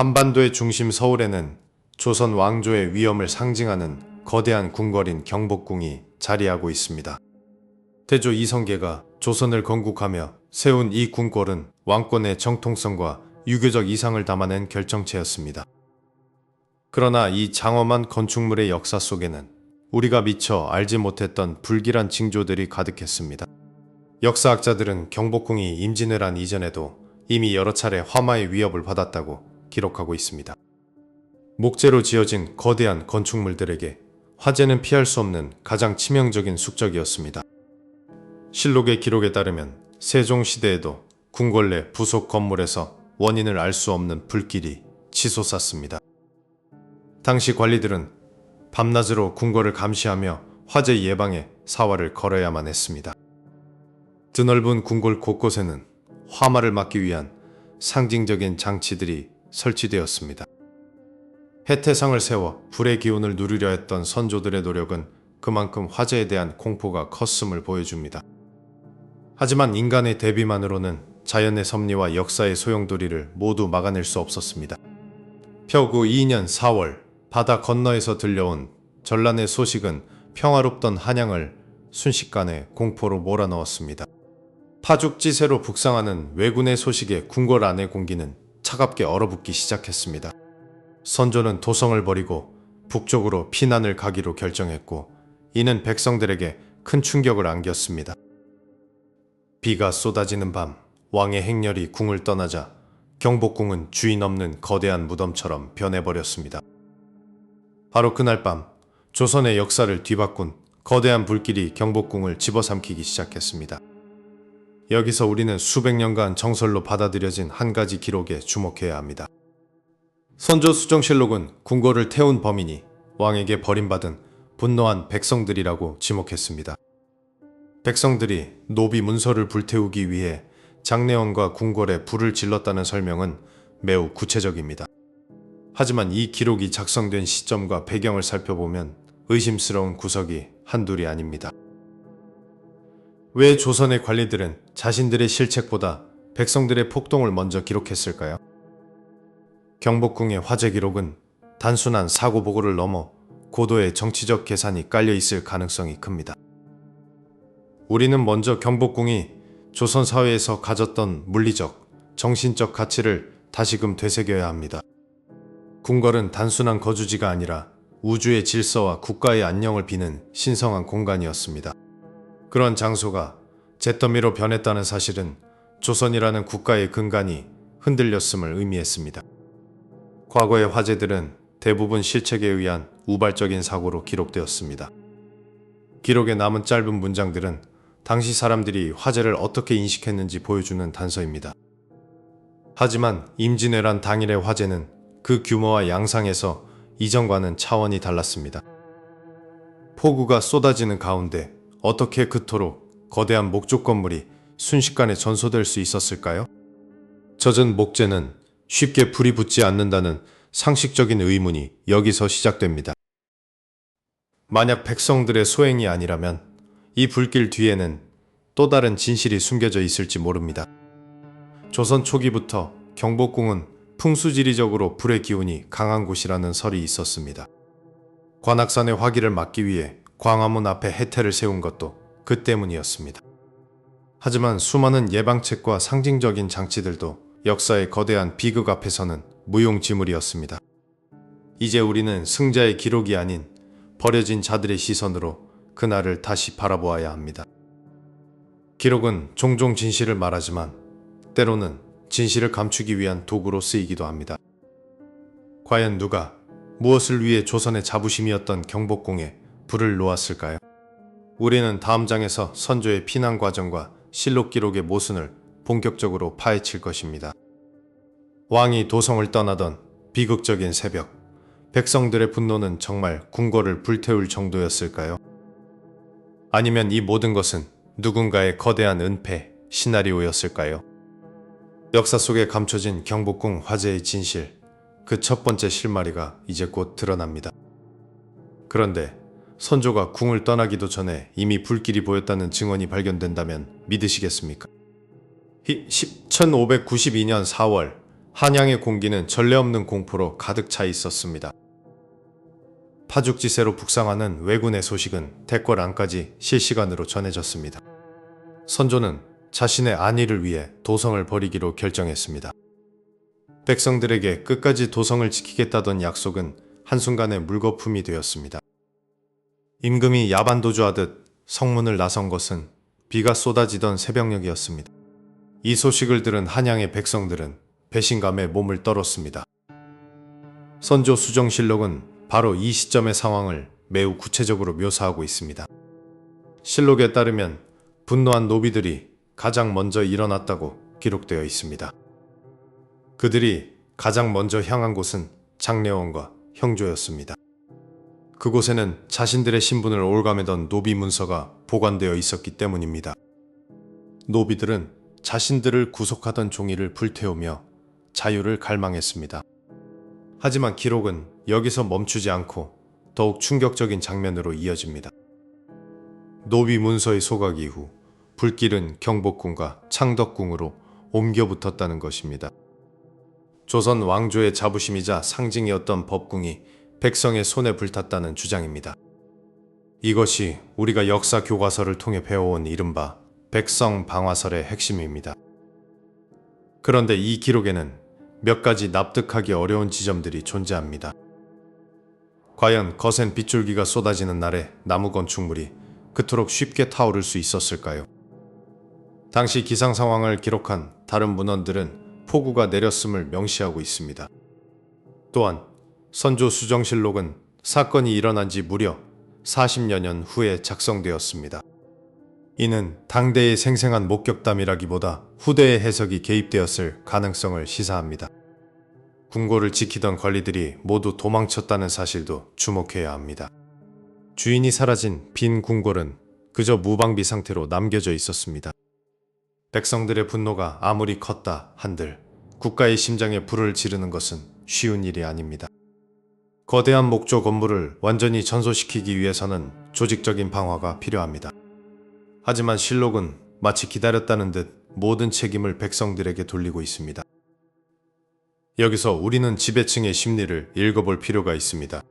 한반도의 중심 서울에는 조선 왕조의 위엄을 상징하는 거대한 궁궐인 경복궁이 자리하고 있습니다. 태조 이성계가 조선을 건국하며 세운 이 궁궐은 왕권의 정통성과 유교적 이상을 담아낸 결정체였습니다. 그러나 이 장엄한 건축물의 역사 속에는 우리가 미처 알지 못했던 불길한 징조들이 가득했습니다. 역사학자들은 경복궁이 임진왜란 이전에도 이미 여러 차례 화마의 위협을 받았다고 기록하고 있습니다. 목재로 지어진 거대한 건축물들에게 화재는 피할 수 없는 가장 치명적인 숙적이었습니다. 실록의 기록에 따르면 세종시대에도 궁궐 내 부속 건물에서 원인을 알 수 없는 불길이 치솟았습니다. 당시 관리들은 밤낮으로 궁궐을 감시하며 화재 예방에 사활을 걸어야만 했습니다. 드넓은 궁궐 곳곳에는 화마를 막기 위한 상징적인 장치들이 설치되었습니다. 해태상을 세워 불의 기운을 누리려 했던 선조들의 노력은 그만큼 화재에 대한 공포가 컸음을 보여줍니다. 하지만 인간의 대비만으로는 자연의 섭리와 역사의 소용돌이를 모두 막아낼 수 없었습니다. 표구 2년 4월 바다 건너에서 들려온 전란의 소식은 평화롭던 한양을 순식간에 공포로 몰아넣었습니다. 파죽지세로 북상하는 왜군의 소식에 궁궐 안의 공기는 차갑게 얼어붙기 시작했습니다. 선조는 도성을 버리고 북쪽으로 피난을 가기로 결정했고 이는 백성들에게 큰 충격을 안겼습니다. 비가 쏟아지는 밤 왕의 행렬이 궁을 떠나자 경복궁은 주인 없는 거대한 무덤처럼 변해버렸습니다. 바로 그날 밤 조선의 역사를 뒤바꾼 거대한 불길이 경복궁을 집어삼키기 시작했습니다. 여기서 우리는 수백 년간 정설로 받아들여진 한 가지 기록에 주목해야 합니다. 선조 수정실록은 궁궐을 태운 범인이 왕에게 버림받은 분노한 백성들이라고 지목했습니다. 백성들이 노비 문서를 불태우기 위해 장례원과 궁궐에 불을 질렀다는 설명은 매우 구체적입니다. 하지만 이 기록이 작성된 시점과 배경을 살펴보면 의심스러운 구석이 한둘이 아닙니다. 왜 조선의 관리들은 자신들의 실책보다 백성들의 폭동을 먼저 기록했을까요? 경복궁의 화재 기록은 단순한 사고 보고를 넘어 고도의 정치적 계산이 깔려 있을 가능성이 큽니다. 우리는 먼저 경복궁이 조선 사회에서 가졌던 물리적, 정신적 가치를 다시금 되새겨야 합니다. 궁궐은 단순한 거주지가 아니라 우주의 질서와 국가의 안녕을 비는 신성한 공간이었습니다. 그런 장소가 잿더미로 변했다는 사실은 조선이라는 국가의 근간이 흔들렸음을 의미했습니다. 과거의 화재들은 대부분 실책에 의한 우발적인 사고로 기록되었습니다. 기록에 남은 짧은 문장들은 당시 사람들이 화재를 어떻게 인식했는지 보여주는 단서입니다. 하지만 임진왜란 당일의 화재는 그 규모와 양상에서 이전과는 차원이 달랐습니다. 폭우가 쏟아지는 가운데 어떻게 그토록 거대한 목조 건물이 순식간에 전소될 수 있었을까요? 젖은 목재는 쉽게 불이 붙지 않는다는 상식적인 의문이 여기서 시작됩니다. 만약 백성들의 소행이 아니라면 이 불길 뒤에는 또 다른 진실이 숨겨져 있을지 모릅니다. 조선 초기부터 경복궁은 풍수지리적으로 불의 기운이 강한 곳이라는 설이 있었습니다. 관악산의 화기를 막기 위해 광화문 앞에 해태를 세운 것도 그 때문이었습니다. 하지만 수많은 예방책과 상징적인 장치들도 역사의 거대한 비극 앞에서는 무용지물이었습니다. 이제 우리는 승자의 기록이 아닌 버려진 자들의 시선으로 그날을 다시 바라보아야 합니다. 기록은 종종 진실을 말하지만 때로는 진실을 감추기 위한 도구로 쓰이기도 합니다. 과연 누가 무엇을 위해 조선의 자부심이었던 경복궁에 불을 놓았을까요? 우리는 다음 장에서 선조의 피난 과정과 실록 기록의 모순을 본격적으로 파헤칠 것입니다. 왕이 도성을 떠나던 비극적인 새벽, 백성들의 분노는 정말 궁궐을 불태울 정도였을까요? 아니면 이 모든 것은 누군가의 거대한 은폐, 시나리오였을까요? 역사 속에 감춰진 경복궁 화재의 진실, 그 첫 번째 실마리가 이제 곧 드러납니다. 그런데 선조가 궁을 떠나기도 전에 이미 불길이 보였다는 증언이 발견된다면 믿으시겠습니까? 1592년 4월 한양의 공기는 전례 없는 공포로 가득 차 있었습니다. 파죽지세로 북상하는 왜군의 소식은 댓글 안까지 실시간으로 전해졌습니다. 선조는 자신의 안위를 위해 도성을 버리기로 결정했습니다. 백성들에게 끝까지 도성을 지키겠다던 약속은 한순간에 물거품이 되었습니다. 임금이 야반도주하듯 성문을 나선 것은 비가 쏟아지던 새벽녘이었습니다. 이 소식을 들은 한양의 백성들은 배신감에 몸을 떨었습니다. 선조 수정실록은 바로 이 시점의 상황을 매우 구체적으로 묘사하고 있습니다. 실록에 따르면 분노한 노비들이 가장 먼저 일어났다고 기록되어 있습니다. 그들이 가장 먼저 향한 곳은 장례원과 형조였습니다. 그곳에는 자신들의 신분을 올가매던 노비 문서가 보관되어 있었기 때문입니다. 노비들은 자신들을 구속하던 종이를 불태우며 자유를 갈망했습니다. 하지만 기록은 여기서 멈추지 않고 더욱 충격적인 장면으로 이어집니다. 노비 문서의 소각 이후 불길은 경복궁과 창덕궁으로 옮겨 붙었다는 것입니다. 조선 왕조의 자부심이자 상징이었던 법궁이 백성의 손에 불탔다는 주장입니다. 이것이 우리가 역사 교과서를 통해 배워온 이른바 백성방화설의 핵심입니다. 그런데 이 기록에는 몇 가지 납득하기 어려운 지점들이 존재합니다. 과연 거센 빗줄기가 쏟아지는 날에 나무 건축물이 그토록 쉽게 타오를 수 있었을까요? 당시 기상 상황을 기록한 다른 문헌들은 폭우가 내렸음을 명시하고 있습니다. 또한 선조 수정실록은 사건이 일어난 지 무려 40여 년 후에 작성되었습니다. 이는 당대의 생생한 목격담이라기보다 후대의 해석이 개입되었을 가능성을 시사합니다. 궁궐을 지키던 관리들이 모두 도망쳤다는 사실도 주목해야 합니다. 주인이 사라진 빈 궁궐은 그저 무방비 상태로 남겨져 있었습니다. 백성들의 분노가 아무리 컸다 한들 국가의 심장에 불을 지르는 것은 쉬운 일이 아닙니다. 거대한 목조 건물을 완전히 전소시키기 위해서는 조직적인 방화가 필요합니다. 하지만 실록은 마치 기다렸다는 듯 모든 책임을 백성들에게 돌리고 있습니다. 여기서 우리는 지배층의 심리를 읽어볼 필요가 있습니다.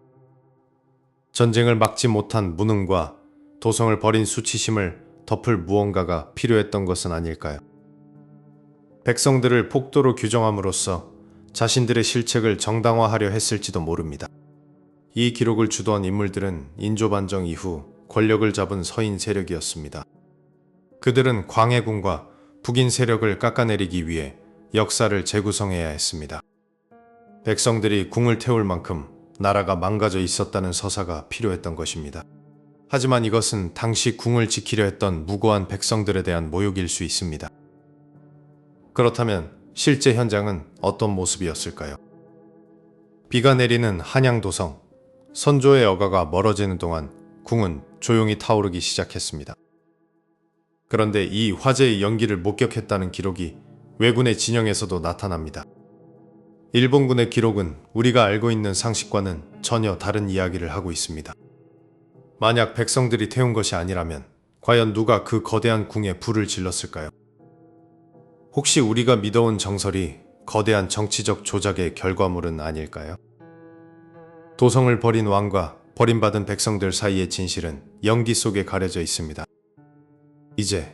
전쟁을 막지 못한 무능과 도성을 버린 수치심을 덮을 무언가가 필요했던 것은 아닐까요? 백성들을 폭도로 규정함으로써 자신들의 실책을 정당화하려 했을지도 모릅니다. 이 기록을 주도한 인물들은 인조반정 이후 권력을 잡은 서인 세력이었습니다. 그들은 광해군과 북인 세력을 깎아내리기 위해 역사를 재구성해야 했습니다. 백성들이 궁을 태울 만큼 나라가 망가져 있었다는 서사가 필요했던 것입니다. 하지만 이것은 당시 궁을 지키려 했던 무고한 백성들에 대한 모욕일 수 있습니다. 그렇다면 실제 현장은 어떤 모습이었을까요? 비가 내리는 한양도성, 선조의 어가가 멀어지는 동안 궁은 조용히 타오르기 시작했습니다. 그런데 이 화재의 연기를 목격했다는 기록이 왜군의 진영에서도 나타납니다. 일본군의 기록은 우리가 알고 있는 상식과는 전혀 다른 이야기를 하고 있습니다. 만약 백성들이 태운 것이 아니라면 과연 누가 그 거대한 궁에 불을 질렀을까요? 혹시 우리가 믿어온 정설이 거대한 정치적 조작의 결과물은 아닐까요? 도성을 버린 왕과 버림받은 백성들 사이의 진실은 연기 속에 가려져 있습니다. 이제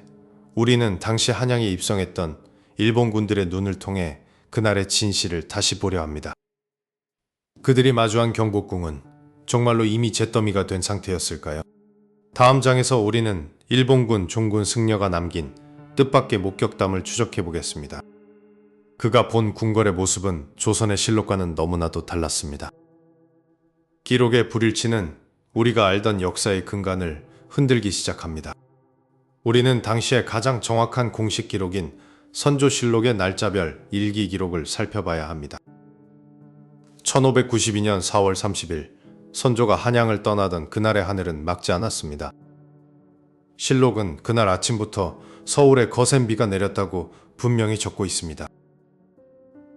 우리는 당시 한양에 입성했던 일본군들의 눈을 통해 그날의 진실을 다시 보려 합니다. 그들이 마주한 경복궁은 정말로 이미 잿더미가 된 상태였을까요? 다음 장에서 우리는 일본군 종군 승려가 남긴 뜻밖의 목격담을 추적해 보겠습니다. 그가 본 궁궐의 모습은 조선의 실록과는 너무나도 달랐습니다. 기록의 불일치는 우리가 알던 역사의 근간을 흔들기 시작합니다. 우리는 당시의 가장 정확한 공식 기록인 선조실록의 날짜별 일기 기록을 살펴봐야 합니다. 1592년 4월 30일 선조가 한양을 떠나던 그날의 하늘은 맑지 않았습니다. 실록은 그날 아침부터 서울에 거센 비가 내렸다고 분명히 적고 있습니다.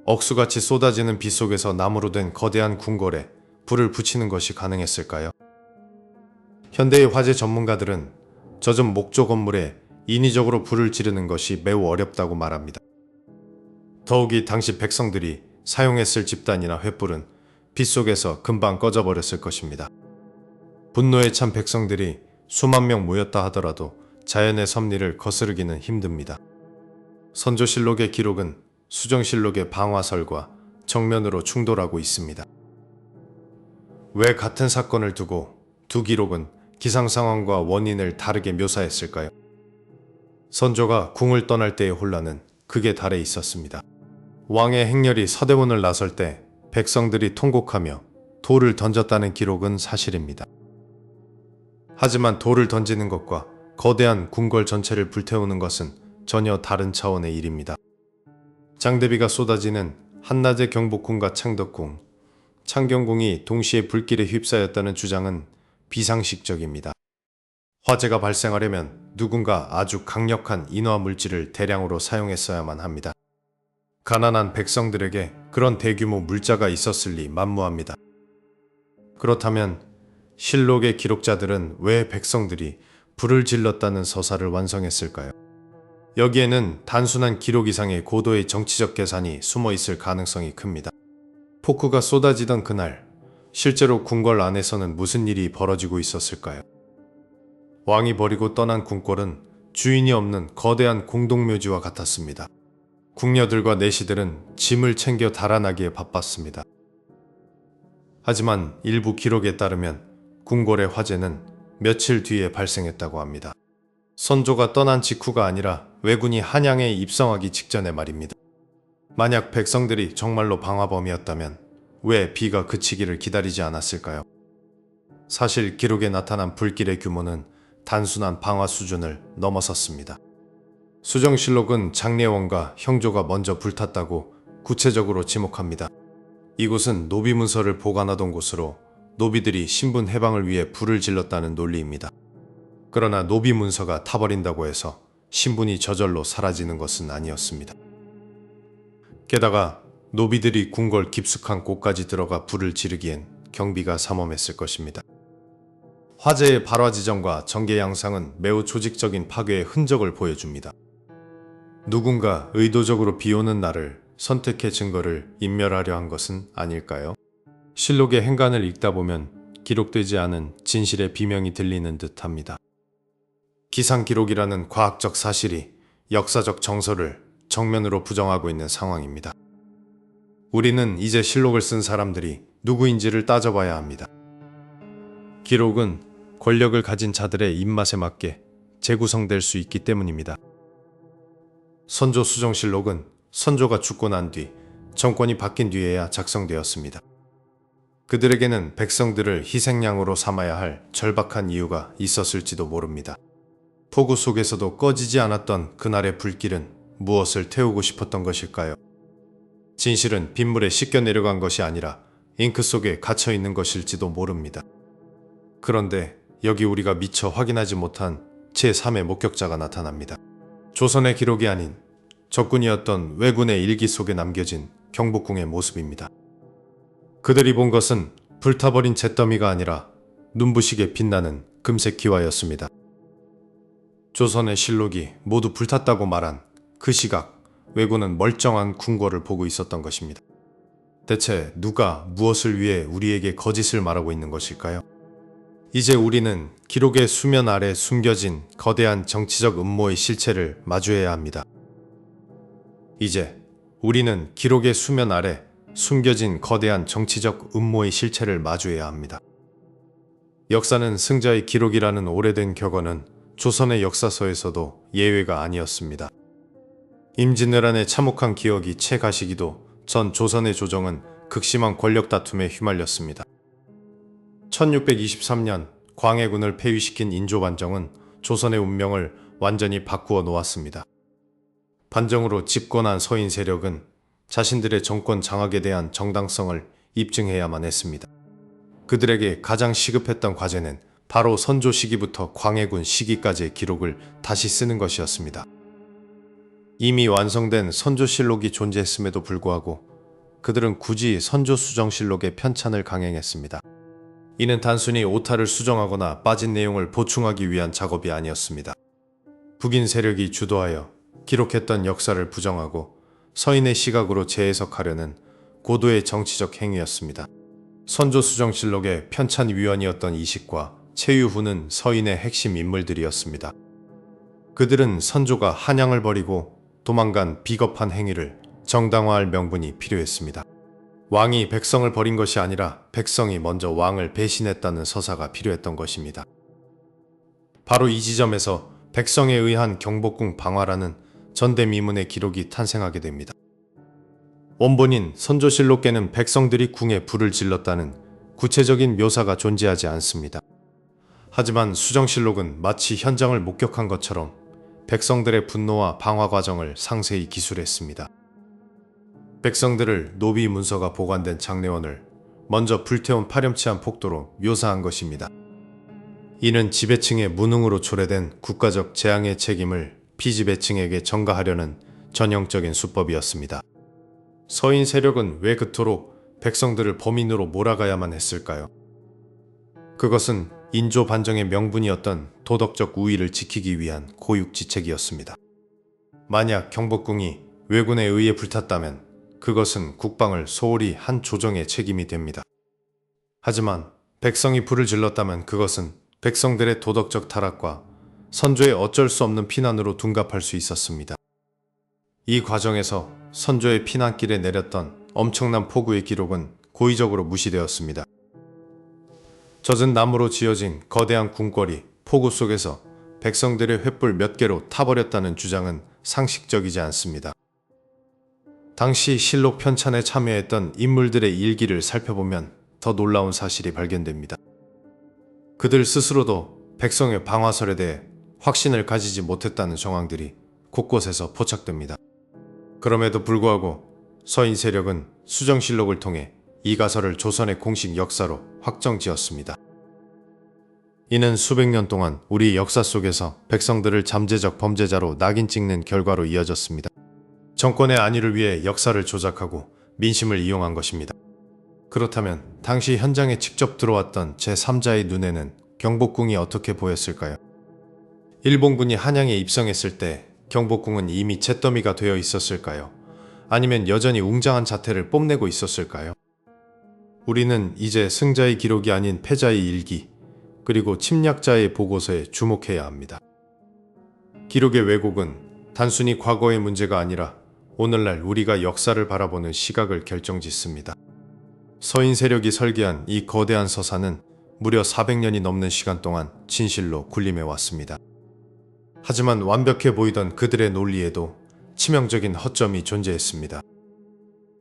억수같이 쏟아지는 비 속에서 나무로 된 거대한 궁궐에 불을 붙이는 것이 가능했을까요? 현대의 화재 전문가들은 젖은 목조 건물에 인위적으로 불을 지르는 것이 매우 어렵다고 말합니다. 더욱이 당시 백성들이 사용했을 집단이나 횃불은 빛 속에서 금방 꺼져버렸을 것입니다. 분노에 찬 백성들이 수만 명 모였다 하더라도 자연의 섭리를 거스르기는 힘듭니다. 선조실록의 기록은 수정실록의 방화설과 정면으로 충돌하고 있습니다. 왜 같은 사건을 두고 두 기록은 기상 상황과 원인을 다르게 묘사했을까요? 선조가 궁을 떠날 때의 혼란은 극에 달해 있었습니다. 왕의 행렬이 서대문을 나설 때 백성들이 통곡하며 돌을 던졌다는 기록은 사실입니다. 하지만 돌을 던지는 것과 거대한 궁궐 전체를 불태우는 것은 전혀 다른 차원의 일입니다. 장대비가 쏟아지는 한낮의 경복궁과 창덕궁, 창경궁이 동시에 불길에 휩싸였다는 주장은 비상식적입니다. 화재가 발생하려면 누군가 아주 강력한 인화 물질을 대량으로 사용했어야만 합니다. 가난한 백성들에게 그런 대규모 물자가 있었을 리 만무합니다. 그렇다면 실록의 기록자들은 왜 백성들이 불을 질렀다는 서사를 완성했을까요? 여기에는 단순한 기록 이상의 고도의 정치적 계산이 숨어 있을 가능성이 큽니다. 포크가 쏟아지던 그날, 실제로 궁궐 안에서는 무슨 일이 벌어지고 있었을까요? 왕이 버리고 떠난 궁궐은 주인이 없는 거대한 공동묘지와 같았습니다. 궁녀들과 내시들은 짐을 챙겨 달아나기에 바빴습니다. 하지만 일부 기록에 따르면 궁궐의 화재는 며칠 뒤에 발생했다고 합니다. 선조가 떠난 직후가 아니라 왜군이 한양에 입성하기 직전의 말입니다. 만약 백성들이 정말로 방화범이었다면 왜 비가 그치기를 기다리지 않았을까요? 사실 기록에 나타난 불길의 규모는 단순한 방화 수준을 넘어섰습니다. 수정실록은 장례원과 형조가 먼저 불탔다고 구체적으로 지목합니다. 이곳은 노비문서를 보관하던 곳으로 노비들이 신분 해방을 위해 불을 질렀다는 논리입니다. 그러나 노비문서가 타버린다고 해서 신분이 저절로 사라지는 것은 아니었습니다. 게다가 노비들이 궁궐 깊숙한 곳까지 들어가 불을 지르기엔 경비가 삼엄했을 것입니다. 화재의 발화 지점과 전개 양상은 매우 조직적인 파괴의 흔적을 보여줍니다. 누군가 의도적으로 비 오는 날을 선택해 증거를 인멸하려 한 것은 아닐까요? 실록의 행간을 읽다 보면 기록되지 않은 진실의 비명이 들리는 듯합니다. 기상기록이라는 과학적 사실이 역사적 정서를 정면으로 부정하고 있는 상황입니다. 우리는 이제 실록을 쓴 사람들이 누구인지를 따져봐야 합니다. 기록은 권력을 가진 자들의 입맛에 맞게 재구성될 수 있기 때문입니다. 선조 수정실록은 선조가 죽고 난 뒤 정권이 바뀐 뒤에야 작성되었습니다. 그들에게는 백성들을 희생양으로 삼아야 할 절박한 이유가 있었을지도 모릅니다. 폭우 속에서도 꺼지지 않았던 그날의 불길은 무엇을 태우고 싶었던 것일까요? 진실은 빗물에 씻겨 내려간 것이 아니라 잉크 속에 갇혀 있는 것일지도 모릅니다. 그런데 여기 우리가 미처 확인하지 못한 제3의 목격자가 나타납니다. 조선의 기록이 아닌 적군이었던 왜군의 일기 속에 남겨진 경복궁의 모습입니다. 그들이 본 것은 불타버린 잿더미가 아니라 눈부시게 빛나는 금색 기와였습니다. 조선의 실록이 모두 불탔다고 말한 그 시각, 왜군은 멀쩡한 궁궐을 보고 있었던 것입니다. 대체 누가 무엇을 위해 우리에게 거짓을 말하고 있는 것일까요? 이제 우리는 기록의 수면 아래 숨겨진 거대한 정치적 음모의 실체를 마주해야 합니다. 이제 우리는 기록의 수면 아래 숨겨진 거대한 정치적 음모의 실체를 마주해야 합니다. 역사는 승자의 기록이라는 오래된 격언은 조선의 역사서에서도 예외가 아니었습니다. 임진왜란의 참혹한 기억이 채 가시기도 전 조선의 조정은 극심한 권력 다툼에 휘말렸습니다. 1623년 광해군을 폐위시킨 인조반정은 조선의 운명을 완전히 바꾸어 놓았습니다. 반정으로 집권한 서인 세력은 자신들의 정권 장악에 대한 정당성을 입증해야만 했습니다. 그들에게 가장 시급했던 과제는 바로 선조 시기부터 광해군 시기까지의 기록을 다시 쓰는 것이었습니다. 이미 완성된 선조실록이 존재했음에도 불구하고 그들은 굳이 선조수정실록의 편찬을 강행했습니다. 이는 단순히 오타를 수정하거나 빠진 내용을 보충하기 위한 작업이 아니었습니다. 북인 세력이 주도하여 기록했던 역사를 부정하고 서인의 시각으로 재해석하려는 고도의 정치적 행위였습니다. 선조수정실록의 편찬위원이었던 이식과 최유후는 서인의 핵심 인물들이었습니다. 그들은 선조가 한양을 버리고 도망간 비겁한 행위를 정당화할 명분이 필요했습니다. 왕이 백성을 버린 것이 아니라 백성이 먼저 왕을 배신했다는 서사가 필요했던 것입니다. 바로 이 지점에서 백성에 의한 경복궁 방화라는 전대미문의 기록이 탄생하게 됩니다. 원본인 선조실록에는 백성들이 궁에 불을 질렀다는 구체적인 묘사가 존재하지 않습니다. 하지만 수정실록은 마치 현장을 목격한 것처럼 백성들의 분노와 방화 과정을 상세히 기술했습니다. 백성들을 노비 문서가 보관된 장례원을 먼저 불태운 파렴치한 폭도로 묘사한 것입니다. 이는 지배층의 무능으로 초래된 국가적 재앙의 책임을 피지배층에게 전가하려는 전형적인 수법이었습니다. 서인 세력은 왜 그토록 백성들을 범인으로 몰아가야만 했을까요? 그것은 인조 반정의 명분이었던 도덕적 우위를 지키기 위한 고육지책이었습니다. 만약 경복궁이 왜군에 의해 불탔다면 그것은 국방을 소홀히 한 조정의 책임이 됩니다. 하지만 백성이 불을 질렀다면 그것은 백성들의 도덕적 타락과 선조의 어쩔 수 없는 피난으로 둔갑할 수 있었습니다. 이 과정에서 선조의 피난길에 내렸던 엄청난 폭우의 기록은 고의적으로 무시되었습니다. 젖은 나무로 지어진 거대한 궁궐이 폭우 속에서 백성들의 횃불 몇 개로 타버렸다는 주장은 상식적이지 않습니다. 당시 실록 편찬에 참여했던 인물들의 일기를 살펴보면 더 놀라운 사실이 발견됩니다. 그들 스스로도 백성의 방화설에 대해 확신을 가지지 못했다는 정황들이 곳곳에서 포착됩니다. 그럼에도 불구하고 서인 세력은 수정실록을 통해 이 가설을 조선의 공식 역사로 확정지었습니다. 이는 수백 년 동안 우리 역사 속에서 백성들을 잠재적 범죄자로 낙인 찍는 결과로 이어졌습니다. 정권의 안위를 위해 역사를 조작하고 민심을 이용한 것입니다. 그렇다면 당시 현장에 직접 들어왔던 제3자의 눈에는 경복궁이 어떻게 보였을까요? 일본군이 한양에 입성했을 때 경복궁은 이미 잿더미가 되어 있었을까요? 아니면 여전히 웅장한 자태를 뽐내고 있었을까요? 우리는 이제 승자의 기록이 아닌 패자의 일기, 그리고 침략자의 보고서에 주목해야 합니다. 기록의 왜곡은 단순히 과거의 문제가 아니라 오늘날 우리가 역사를 바라보는 시각을 결정짓습니다. 서인 세력이 설계한 이 거대한 서사는 무려 400년이 넘는 시간 동안 진실로 군림해 왔습니다. 하지만 완벽해 보이던 그들의 논리에도 치명적인 허점이 존재했습니다.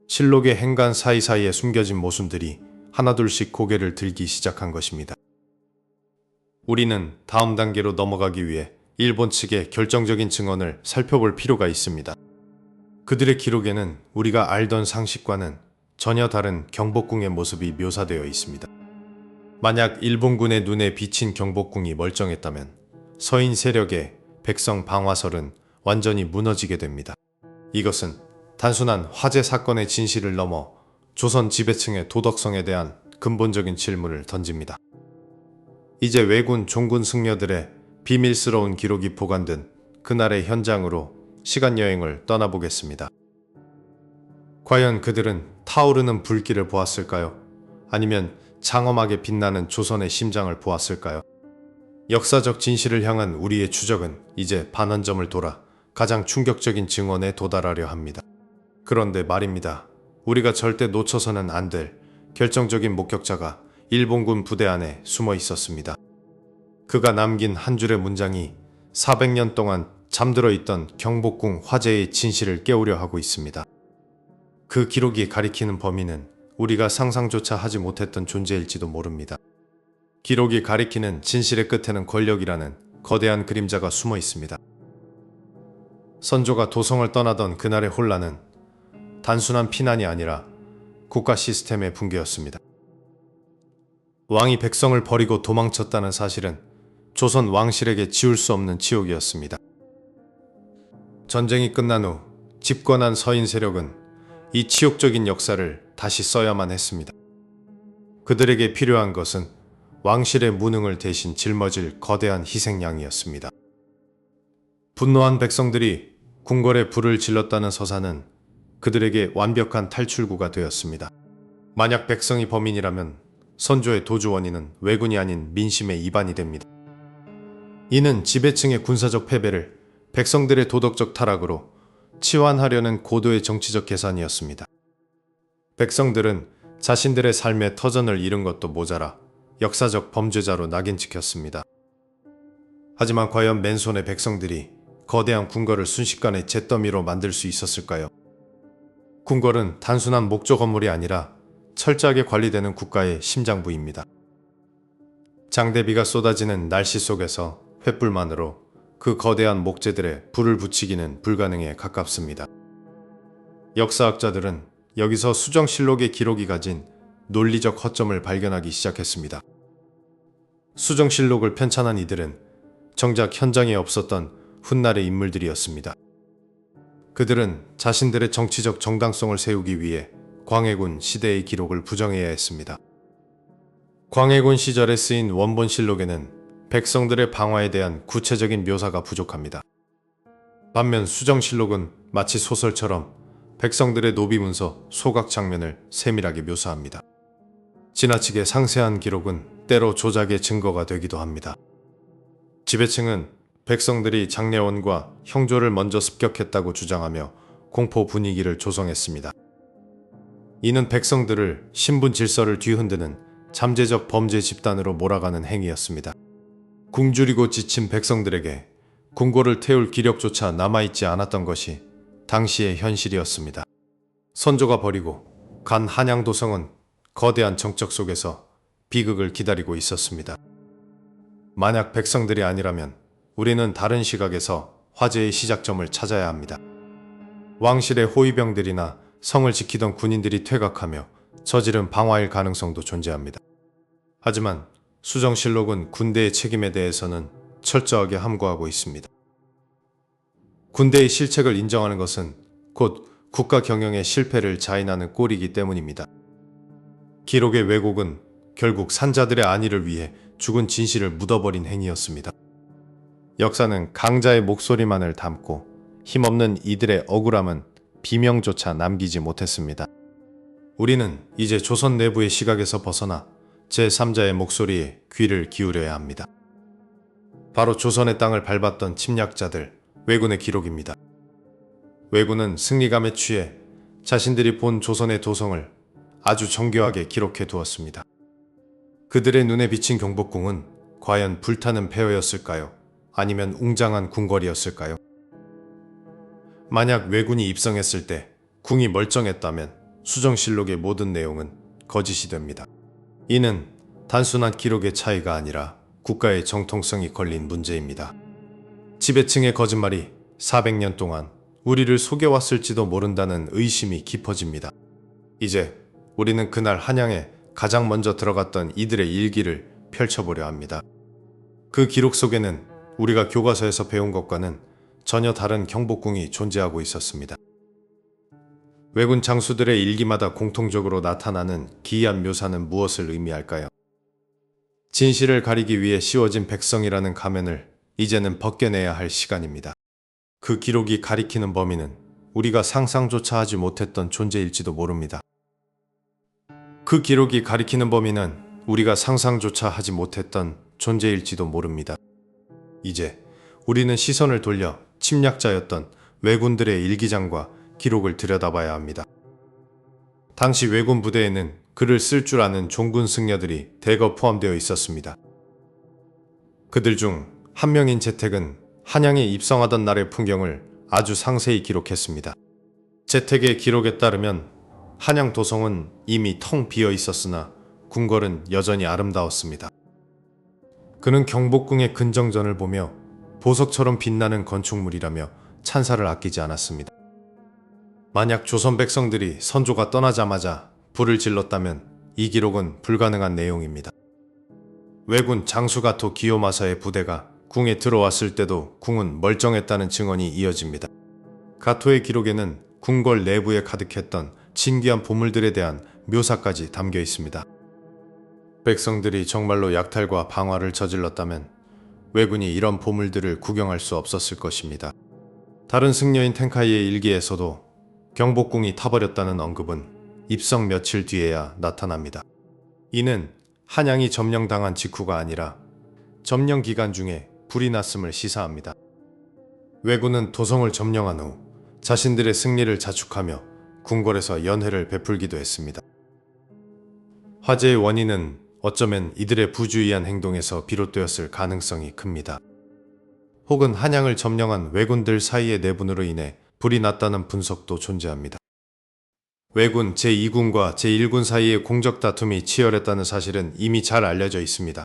실록의 행간 사이사이에 숨겨진 모순들이 하나둘씩 고개를 들기 시작한 것입니다. 우리는 다음 단계로 넘어가기 위해 일본 측의 결정적인 증언을 살펴볼 필요가 있습니다. 그들의 기록에는 우리가 알던 상식과는 전혀 다른 경복궁의 모습이 묘사되어 있습니다. 만약 일본군의 눈에 비친 경복궁이 멀쩡했다면 서인 세력의 백성 방화설은 완전히 무너지게 됩니다. 이것은 단순한 화재 사건의 진실을 넘어 조선 지배층의 도덕성에 대한 근본적인 질문을 던집니다. 이제 왜군 종군 승려들의 비밀스러운 기록이 보관된 그날의 현장으로 시간여행을 떠나보겠습니다. 과연 그들은 타오르는 불길을 보았을까요? 아니면 장엄하게 빛나는 조선의 심장을 보았을까요? 역사적 진실을 향한 우리의 추적은 이제 반환점을 돌아 가장 충격적인 증언에 도달하려 합니다. 그런데 말입니다. 우리가 절대 놓쳐서는 안 될 결정적인 목격자가 일본군 부대 안에 숨어 있었습니다. 그가 남긴 한 줄의 문장이 400년 동안 잠들어 있던 경복궁 화재의 진실을 깨우려 하고 있습니다. 그 기록이 가리키는 범인은 우리가 상상조차 하지 못했던 존재일지도 모릅니다. 기록이 가리키는 진실의 끝에는 권력이라는 거대한 그림자가 숨어 있습니다. 선조가 도성을 떠나던 그날의 혼란은 단순한 피난이 아니라 국가 시스템의 붕괴였습니다. 왕이 백성을 버리고 도망쳤다는 사실은 조선 왕실에게 지울 수 없는 치욕이었습니다. 전쟁이 끝난 후 집권한 서인 세력은 이 치욕적인 역사를 다시 써야만 했습니다. 그들에게 필요한 것은 왕실의 무능을 대신 짊어질 거대한 희생양이었습니다. 분노한 백성들이 궁궐에 불을 질렀다는 서사는 그들에게 완벽한 탈출구가 되었습니다. 만약 백성이 범인이라면 선조의 도주 원인은 왜군이 아닌 민심의 이반이 됩니다. 이는 지배층의 군사적 패배를 백성들의 도덕적 타락으로 치환하려는 고도의 정치적 계산이었습니다. 백성들은 자신들의 삶의 터전을 잃은 것도 모자라 역사적 범죄자로 낙인 찍혔습니다. 하지만 과연 맨손의 백성들이 거대한 궁궐을 순식간에 잿더미로 만들 수 있었을까요? 궁궐은 단순한 목조 건물이 아니라 철저하게 관리되는 국가의 심장부입니다. 장대비가 쏟아지는 날씨 속에서 횃불만으로 그 거대한 목재들에 불을 붙이기는 불가능에 가깝습니다. 역사학자들은 여기서 수정실록의 기록이 가진 논리적 허점을 발견하기 시작했습니다. 수정실록을 편찬한 이들은 정작 현장에 없었던 훗날의 인물들이었습니다. 그들은 자신들의 정치적 정당성을 세우기 위해 광해군 시대의 기록을 부정해야 했습니다. 광해군 시절에 쓰인 원본실록에는 백성들의 방화에 대한 구체적인 묘사가 부족합니다. 반면 수정실록은 마치 소설처럼 백성들의 노비문서, 소각 장면을 세밀하게 묘사합니다. 지나치게 상세한 기록은 때로 조작의 증거가 되기도 합니다. 지배층은 백성들이 장례원과 형조를 먼저 습격했다고 주장하며 공포 분위기를 조성했습니다. 이는 백성들을 신분 질서를 뒤흔드는 잠재적 범죄 집단으로 몰아가는 행위였습니다. 굶주리고 지친 백성들에게 궁궐을 태울 기력조차 남아있지 않았던 것이 당시의 현실이었습니다. 선조가 버리고 간 한양도성은 거대한 정적 속에서 비극을 기다리고 있었습니다. 만약 백성들이 아니라면 우리는 다른 시각에서 화제의 시작점을 찾아야 합니다. 왕실의 호위병들이나 성을 지키던 군인들이 퇴각하며 저지른 방화일 가능성도 존재합니다. 하지만 수정실록은 군대의 책임에 대해서는 철저하게 함구하고 있습니다. 군대의 실책을 인정하는 것은 곧 국가 경영의 실패를 자인하는 꼴이기 때문입니다. 기록의 왜곡은 결국 산자들의 안위를 위해 죽은 진실을 묻어버린 행위였습니다. 역사는 강자의 목소리만을 담고 힘없는 이들의 억울함은 비명조차 남기지 못했습니다. 우리는 이제 조선 내부의 시각에서 벗어나 제3자의 목소리에 귀를 기울여야 합니다. 바로 조선의 땅을 밟았던 침략자들, 왜군의 기록입니다. 왜군은 승리감에 취해 자신들이 본 조선의 도성을 아주 정교하게 기록해 두었습니다. 그들의 눈에 비친 경복궁은 과연 불타는 폐허였을까요? 아니면 웅장한 궁궐이었을까요? 만약 왜군이 입성했을 때 궁이 멀쩡했다면 수정실록의 모든 내용은 거짓이 됩니다. 이는 단순한 기록의 차이가 아니라 국가의 정통성이 걸린 문제입니다. 지배층의 거짓말이 400년 동안 우리를 속여왔을지도 모른다는 의심이 깊어집니다. 이제 우리는 그날 한양에 가장 먼저 들어갔던 이들의 일기를 펼쳐보려 합니다. 그 기록 속에는 우리가 교과서에서 배운 것과는 전혀 다른 경복궁이 존재하고 있었습니다. 왜군 장수들의 일기마다 공통적으로 나타나는 기이한 묘사는 무엇을 의미할까요? 진실을 가리기 위해 씌워진 백성이라는 가면을 이제는 벗겨내야 할 시간입니다. 그 기록이 가리키는 범인은 우리가 상상조차 하지 못했던 존재일지도 모릅니다. 그 기록이 가리키는 범인은 우리가 상상조차 하지 못했던 존재일지도 모릅니다. 이제 우리는 시선을 돌려 침략자였던 왜군들의 일기장과 기록을 들여다봐야 합니다. 당시 왜군 부대에는 글을 쓸 줄 아는 종군 승려들이 대거 포함되어 있었습니다. 그들 중 한 명인 재택은 한양에 입성하던 날의 풍경을 아주 상세히 기록했습니다. 재택의 기록에 따르면 한양 도성은 이미 텅 비어 있었으나 궁궐은 여전히 아름다웠습니다. 그는 경복궁의 근정전을 보며 보석처럼 빛나는 건축물이라며 찬사를 아끼지 않았습니다. 만약 조선 백성들이 선조가 떠나자마자 불을 질렀다면 이 기록은 불가능한 내용입니다. 왜군 장수가토 기요마사의 부대가 궁에 들어왔을 때도 궁은 멀쩡했다는 증언이 이어집니다. 가토의 기록에는 궁궐 내부에 가득했던 진귀한 보물들에 대한 묘사까지 담겨 있습니다. 백성들이 정말로 약탈과 방화를 저질렀다면 왜군이 이런 보물들을 구경할 수 없었을 것입니다. 다른 승려인 텐카이의 일기에서도 경복궁이 타버렸다는 언급은 입성 며칠 뒤에야 나타납니다. 이는 한양이 점령당한 직후가 아니라 점령 기간 중에 불이 났음을 시사합니다. 왜군은 도성을 점령한 후 자신들의 승리를 자축하며 궁궐에서 연회를 베풀기도 했습니다. 화재의 원인은 어쩌면 이들의 부주의한 행동에서 비롯되었을 가능성이 큽니다. 혹은 한양을 점령한 왜군들 사이의 내분으로 인해 불이 났다는 분석도 존재합니다. 왜군 제2군과 제1군 사이의 공적 다툼이 치열했다는 사실은 이미 잘 알려져 있습니다.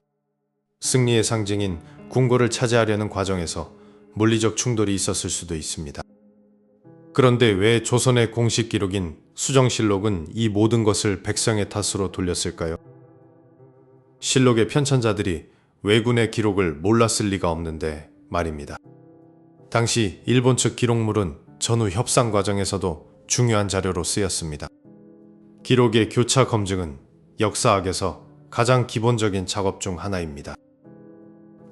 승리의 상징인 궁궐을 차지하려는 과정에서 물리적 충돌이 있었을 수도 있습니다. 그런데 왜 조선의 공식 기록인 수정실록은 이 모든 것을 백성의 탓으로 돌렸을까요? 실록의 편찬자들이 왜군의 기록을 몰랐을 리가 없는데 말입니다. 당시 일본 측 기록물은 전후 협상 과정에서도 중요한 자료로 쓰였습니다. 기록의 교차 검증은 역사학에서 가장 기본적인 작업 중 하나입니다.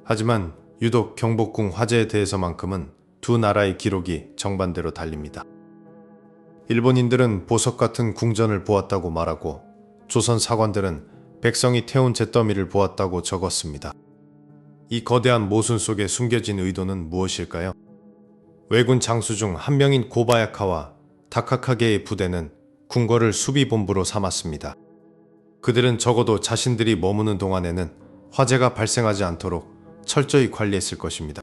하지만 유독 경복궁 화재에 대해서만큼은 두 나라의 기록이 정반대로 달립니다. 일본인들은 보석 같은 궁전을 보았다고 말하고 조선 사관들은 백성이 태운 잿더미를 보았다고 적었습니다. 이 거대한 모순 속에 숨겨진 의도는 무엇일까요? 왜군 장수 중 한 명인 고바야카와 다카카게의 부대는 궁궐을 수비본부로 삼았습니다. 그들은 적어도 자신들이 머무는 동안에는 화재가 발생하지 않도록 철저히 관리했을 것입니다.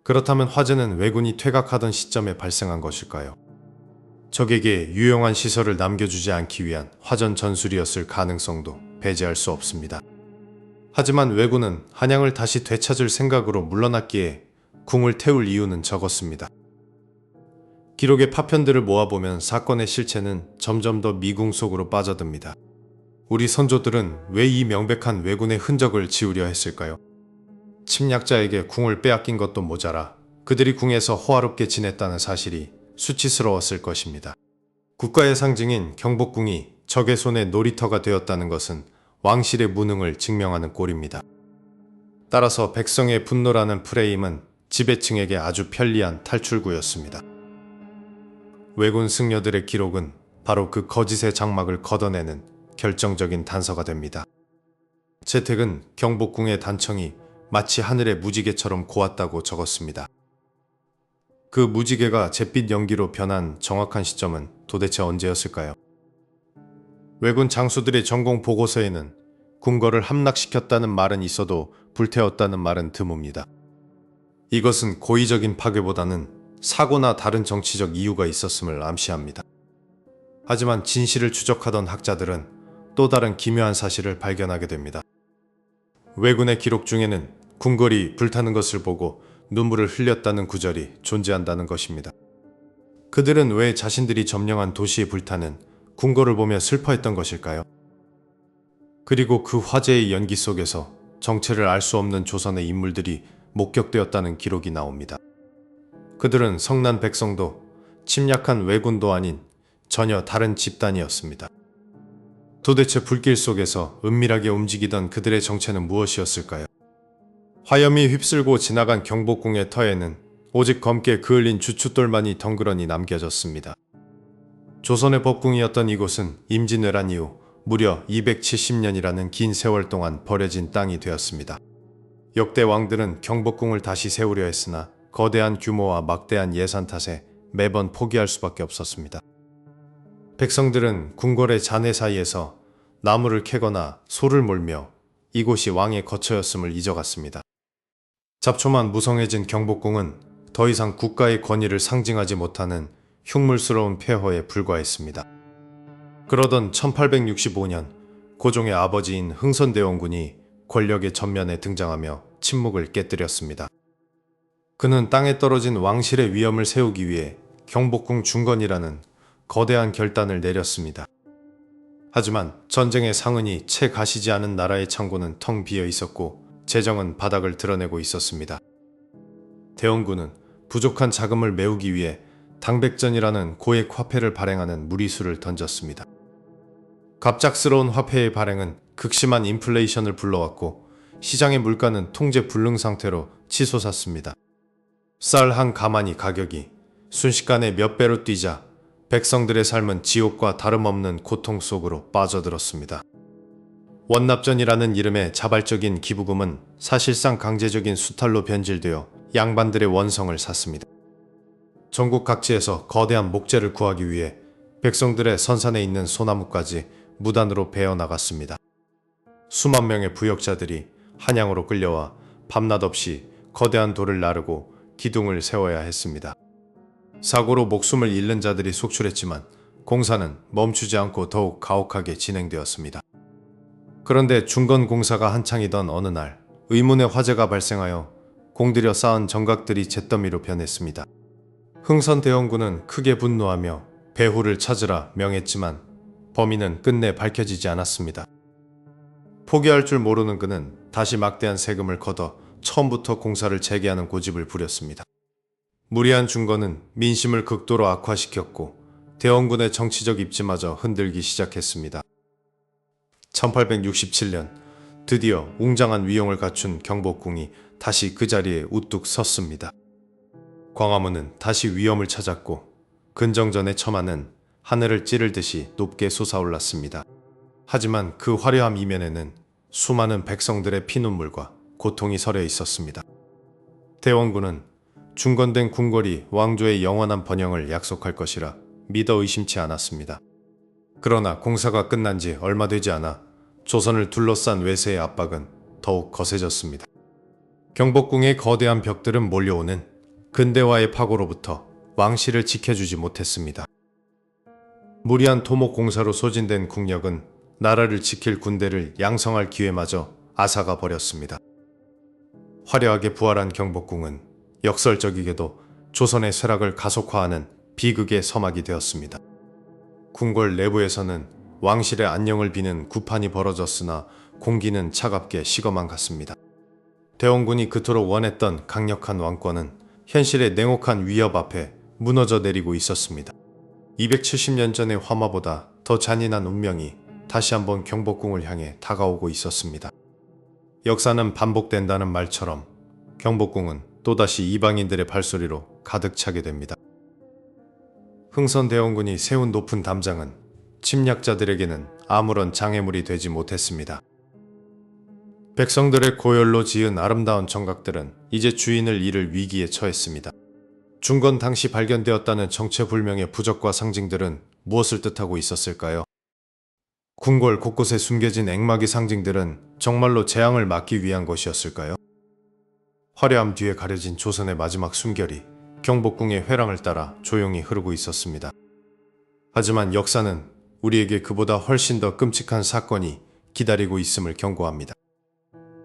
그렇다면 화재는 왜군이 퇴각하던 시점에 발생한 것일까요? 적에게 유용한 시설을 남겨주지 않기 위한 화전 전술이었을 가능성도 배제할 수 없습니다. 하지만 왜군은 한양을 다시 되찾을 생각으로 물러났기에 궁을 태울 이유는 적었습니다. 기록의 파편들을 모아보면 사건의 실체는 점점 더 미궁 속으로 빠져듭니다. 우리 선조들은 왜 이 명백한 왜군의 흔적을 지우려 했을까요? 침략자에게 궁을 빼앗긴 것도 모자라 그들이 궁에서 호화롭게 지냈다는 사실이 수치스러웠을 것입니다. 국가의 상징인 경복궁이 적의 손에 놀이터가 되었다는 것은 왕실의 무능을 증명하는 꼴입니다. 따라서 백성의 분노라는 프레임은 지배층에게 아주 편리한 탈출구였습니다. 왜군 승려들의 기록은 바로 그 거짓의 장막을 걷어내는 결정적인 단서가 됩니다. 채택은 경복궁의 단청이 마치 하늘의 무지개처럼 고왔다고 적었습니다. 그 무지개가 잿빛 연기로 변한 정확한 시점은 도대체 언제였을까요? 왜군 장수들의 전공 보고서에는 궁궐을 함락시켰다는 말은 있어도 불태웠다는 말은 드뭅니다. 이것은 고의적인 파괴보다는 사고나 다른 정치적 이유가 있었음을 암시합니다. 하지만 진실을 추적하던 학자들은 또 다른 기묘한 사실을 발견하게 됩니다. 왜군의 기록 중에는 궁궐이 불타는 것을 보고 눈물을 흘렸다는 구절이 존재한다는 것입니다. 그들은 왜 자신들이 점령한 도시의 불타는 궁궐을 보며 슬퍼했던 것일까요? 그리고 그 화재의 연기 속에서 정체를 알 수 없는 조선의 인물들이 목격되었다는 기록이 나옵니다. 그들은 성난 백성도 침략한 왜군도 아닌 전혀 다른 집단이었습니다. 도대체 불길 속에서 은밀하게 움직이던 그들의 정체는 무엇이었을까요? 화염이 휩쓸고 지나간 경복궁의 터에는 오직 검게 그을린 주춧돌만이 덩그러니 남겨졌습니다. 조선의 법궁이었던 이곳은 임진왜란 이후 무려 270년이라는 긴 세월 동안 버려진 땅이 되었습니다. 역대 왕들은 경복궁을 다시 세우려 했으나 거대한 규모와 막대한 예산 탓에 매번 포기할 수밖에 없었습니다. 백성들은 궁궐의 잔해 사이에서 나무를 캐거나 소를 몰며 이곳이 왕의 거처였음을 잊어갔습니다. 잡초만 무성해진 경복궁은 더 이상 국가의 권위를 상징하지 못하는 흉물스러운 폐허에 불과했습니다. 그러던 1865년 고종의 아버지인 흥선대원군이 권력의 전면에 등장하며 침묵을 깨뜨렸습니다. 그는 땅에 떨어진 왕실의 위엄을 세우기 위해 경복궁 중건이라는 거대한 결단을 내렸습니다. 하지만 전쟁의 상흔이 채 가시지 않은 나라의 창고는 텅 비어 있었고 재정은 바닥을 드러내고 있었습니다. 대원군은 부족한 자금을 메우기 위해 당백전이라는 고액 화폐를 발행하는 무리수를 던졌습니다. 갑작스러운 화폐의 발행은 극심한 인플레이션을 불러왔고 시장의 물가는 통제 불능 상태로 치솟았습니다. 쌀 한 가마니 가격이 순식간에 몇 배로 뛰자 백성들의 삶은 지옥과 다름없는 고통 속으로 빠져들었습니다. 원납전이라는 이름의 자발적인 기부금은 사실상 강제적인 수탈로 변질되어 양반들의 원성을 샀습니다. 전국 각지에서 거대한 목재를 구하기 위해 백성들의 선산에 있는 소나무까지 무단으로 베어 나갔습니다. 수만 명의 부역자들이 한양으로 끌려와 밤낮 없이 거대한 돌을 나르고 기둥을 세워야 했습니다. 사고로 목숨을 잃는 자들이 속출했지만 공사는 멈추지 않고 더욱 가혹하게 진행되었습니다. 그런데 중건 공사가 한창이던 어느 날 의문의 화재가 발생하여 공들여 쌓은 정각들이 잿더미로 변했습니다. 흥선대원군은 크게 분노하며 배후를 찾으라 명했지만 범인은 끝내 밝혀지지 않았습니다. 포기할 줄 모르는 그는 다시 막대한 세금을 걷어 처음부터 공사를 재개하는 고집을 부렸습니다. 무리한 중건은 민심을 극도로 악화시켰고 대원군의 정치적 입지마저 흔들기 시작했습니다. 1867년 드디어 웅장한 위용을 갖춘 경복궁이 다시 그 자리에 우뚝 섰습니다. 광화문은 다시 위엄을 찾았고 근정전의 처마는 하늘을 찌를 듯이 높게 솟아올랐습니다. 하지만 그 화려함 이면에는 수많은 백성들의 피눈물과 고통이 서려 있었습니다. 대원군은 중건된 궁궐이 왕조의 영원한 번영을 약속할 것이라 믿어 의심치 않았습니다. 그러나 공사가 끝난 지 얼마 되지 않아 조선을 둘러싼 외세의 압박은 더욱 거세졌습니다. 경복궁의 거대한 벽들은 몰려오는 근대화의 파고로부터 왕실을 지켜주지 못했습니다. 무리한 토목 공사로 소진된 국력은 나라를 지킬 군대를 양성할 기회마저 앗아가 버렸습니다. 화려하게 부활한 경복궁은 역설적이게도 조선의 쇠락을 가속화하는 비극의 서막이 되었습니다. 궁궐 내부에서는 왕실의 안녕을 비는 구판이 벌어졌으나 공기는 차갑게 식어만 갔습니다. 대원군이 그토록 원했던 강력한 왕권은 현실의 냉혹한 위협 앞에 무너져 내리고 있었습니다. 270년 전의 화마보다 더 잔인한 운명이 다시 한번 경복궁을 향해 다가오고 있었습니다. 역사는 반복된다는 말처럼 경복궁은 또다시 이방인들의 발소리로 가득 차게 됩니다. 흥선대원군이 세운 높은 담장은 침략자들에게는 아무런 장애물이 되지 못했습니다. 백성들의 고열로 지은 아름다운 정각들은 이제 주인을 잃을 위기에 처했습니다. 중건 당시 발견되었다는 정체불명의 부적과 상징들은 무엇을 뜻하고 있었을까요? 궁궐 곳곳에 숨겨진 액막의 상징들은 정말로 재앙을 막기 위한 것이었을까요? 화려함 뒤에 가려진 조선의 마지막 숨결이 경복궁의 회랑을 따라 조용히 흐르고 있었습니다. 하지만 역사는 우리에게 그보다 훨씬 더 끔찍한 사건이 기다리고 있음을 경고합니다.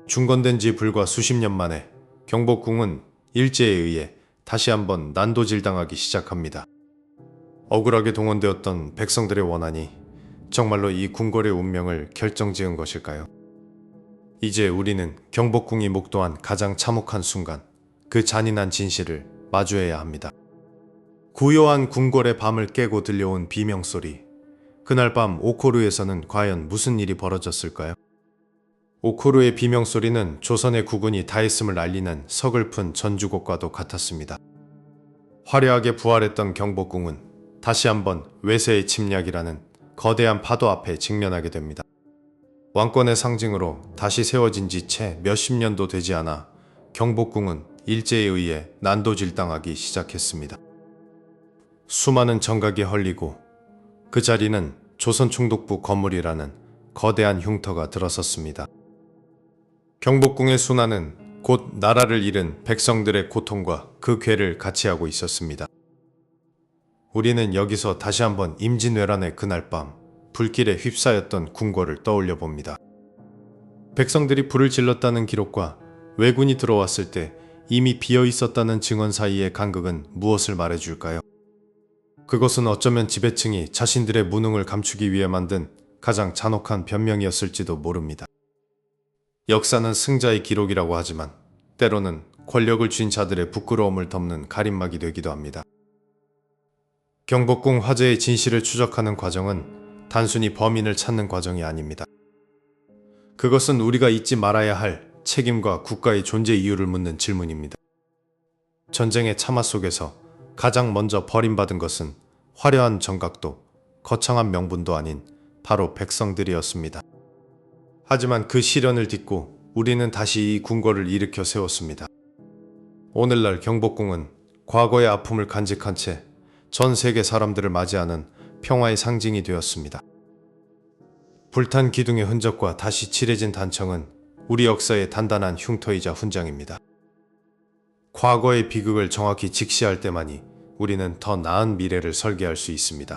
중건된 지 불과 수십 년 만에 경복궁은 일제에 의해 다시 한번 난도질당하기 시작합니다. 억울하게 동원되었던 백성들의 원한이 정말로 이 궁궐의 운명을 결정지은 것일까요? 이제 우리는 경복궁이 목도한 가장 참혹한 순간, 그 잔인한 진실을 마주해야 합니다. 고요한 궁궐의 밤을 깨고 들려온 비명소리. 그날 밤 오코루에서는 과연 무슨 일이 벌어졌을까요? 오코루의 비명소리는 조선의 국군이 다했음을 알리는 서글픈 전주곡과도 같았습니다. 화려하게 부활했던 경복궁은 다시 한번 외세의 침략이라는 거대한 파도 앞에 직면하게 됩니다. 왕권의 상징으로 다시 세워진 지 채 몇십 년도 되지 않아 경복궁은 일제에 의해 난도질당하기 시작했습니다. 수많은 정각이 헐리고 그 자리는 조선총독부 건물이라는 거대한 흉터가 들어섰습니다. 경복궁의 순환은 곧 나라를 잃은 백성들의 고통과 그 괴를 같이 하고 있었습니다. 우리는 여기서 다시 한번 임진왜란의 그날 밤 불길에 휩싸였던 궁궐을 떠올려 봅니다. 백성들이 불을 질렀다는 기록과 왜군이 들어왔을 때 이미 비어 있었다는 증언 사이의 간극은 무엇을 말해줄까요? 그것은 어쩌면 지배층이 자신들의 무능을 감추기 위해 만든 가장 잔혹한 변명이었을지도 모릅니다. 역사는 승자의 기록이라고 하지만 때로는 권력을 쥔 자들의 부끄러움을 덮는 가림막이 되기도 합니다. 경복궁 화재의 진실을 추적하는 과정은 단순히 범인을 찾는 과정이 아닙니다. 그것은 우리가 잊지 말아야 할 책임과 국가의 존재 이유를 묻는 질문입니다. 전쟁의 참화 속에서 가장 먼저 버림받은 것은 화려한 정각도 거창한 명분도 아닌 바로 백성들이었습니다. 하지만 그 시련을 딛고 우리는 다시 이 궁궐을 일으켜 세웠습니다. 오늘날 경복궁은 과거의 아픔을 간직한 채 전 세계 사람들을 맞이하는 평화의 상징이 되었습니다. 불탄 기둥의 흔적과 다시 칠해진 단청은 우리 역사의 단단한 흉터이자 훈장입니다. 과거의 비극을 정확히 직시할 때만이 우리는 더 나은 미래를 설계할 수 있습니다.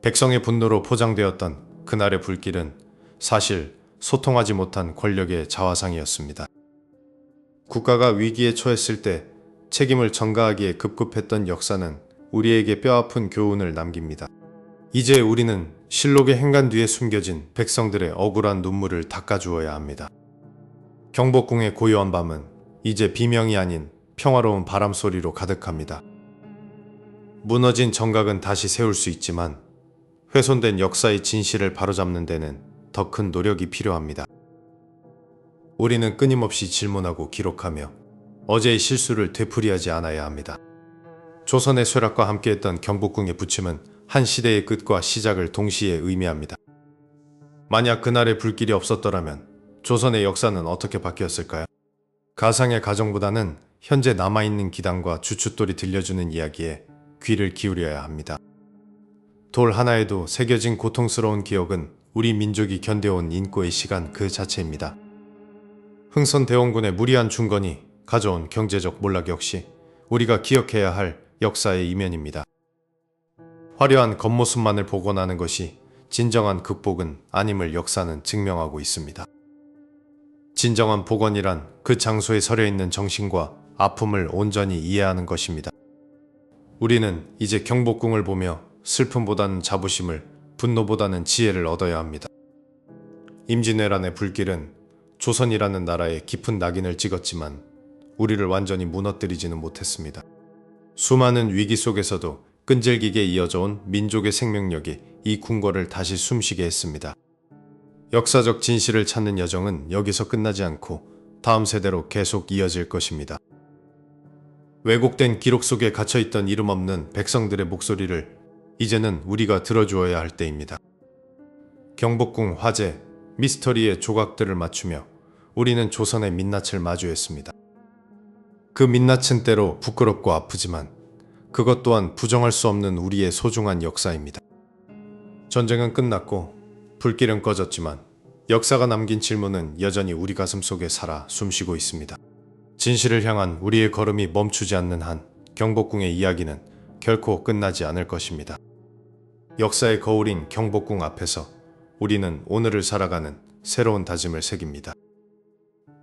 백성의 분노로 포장되었던 그날의 불길은 사실 소통하지 못한 권력의 자화상이었습니다. 국가가 위기에 처했을 때 책임을 전가하기에 급급했던 역사는 우리에게 뼈아픈 교훈을 남깁니다. 이제 우리는 실록의 행간 뒤에 숨겨진 백성들의 억울한 눈물을 닦아주어야 합니다. 경복궁의 고요한 밤은 이제 비명이 아닌 평화로운 바람소리로 가득합니다. 무너진 정각은 다시 세울 수 있지만 훼손된 역사의 진실을 바로잡는 데는 더 큰 노력이 필요합니다. 우리는 끊임없이 질문하고 기록하며 어제의 실수를 되풀이하지 않아야 합니다. 조선의 쇠락과 함께했던 경복궁의 부침은 한 시대의 끝과 시작을 동시에 의미합니다. 만약 그날의 불길이 없었더라면 조선의 역사는 어떻게 바뀌었을까요? 가상의 가정보다는 현재 남아있는 기단과 주춧돌이 들려주는 이야기에 귀를 기울여야 합니다. 돌 하나에도 새겨진 고통스러운 기억은 우리 민족이 견뎌온 인고의 시간 그 자체입니다. 흥선대원군의 무리한 중건이 가져온 경제적 몰락 역시 우리가 기억해야 할 역사의 이면입니다. 화려한 겉모습만을 복원하는 것이 진정한 극복은 아님을 역사는 증명하고 있습니다. 진정한 복원이란 그 장소에 서려있는 정신과 아픔을 온전히 이해하는 것입니다. 우리는 이제 경복궁을 보며 슬픔보다는 자부심을, 분노보다는 지혜를 얻어야 합니다. 임진왜란의 불길은 조선이라는 나라에 깊은 낙인을 찍었지만 우리를 완전히 무너뜨리지는 못했습니다. 수많은 위기 속에서도 끈질기게 이어져온 민족의 생명력이 이 궁궐을 다시 숨쉬게 했습니다. 역사적 진실을 찾는 여정은 여기서 끝나지 않고 다음 세대로 계속 이어질 것입니다. 왜곡된 기록 속에 갇혀있던 이름 없는 백성들의 목소리를 이제는 우리가 들어주어야 할 때입니다. 경복궁 화재, 미스터리의 조각들을 맞추며 우리는 조선의 민낯을 마주했습니다. 그 민낯은 때로 부끄럽고 아프지만 그것 또한 부정할 수 없는 우리의 소중한 역사입니다. 전쟁은 끝났고 불길은 꺼졌지만 역사가 남긴 질문은 여전히 우리 가슴 속에 살아 숨쉬고 있습니다. 진실을 향한 우리의 걸음이 멈추지 않는 한 경복궁의 이야기는 결코 끝나지 않을 것입니다. 역사의 거울인 경복궁 앞에서 우리는 오늘을 살아가는 새로운 다짐을 새깁니다.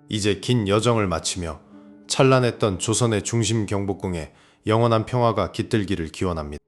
이제 긴 여정을 마치며 찬란했던 조선의 중심 경복궁에 영원한 평화가 깃들기를 기원합니다.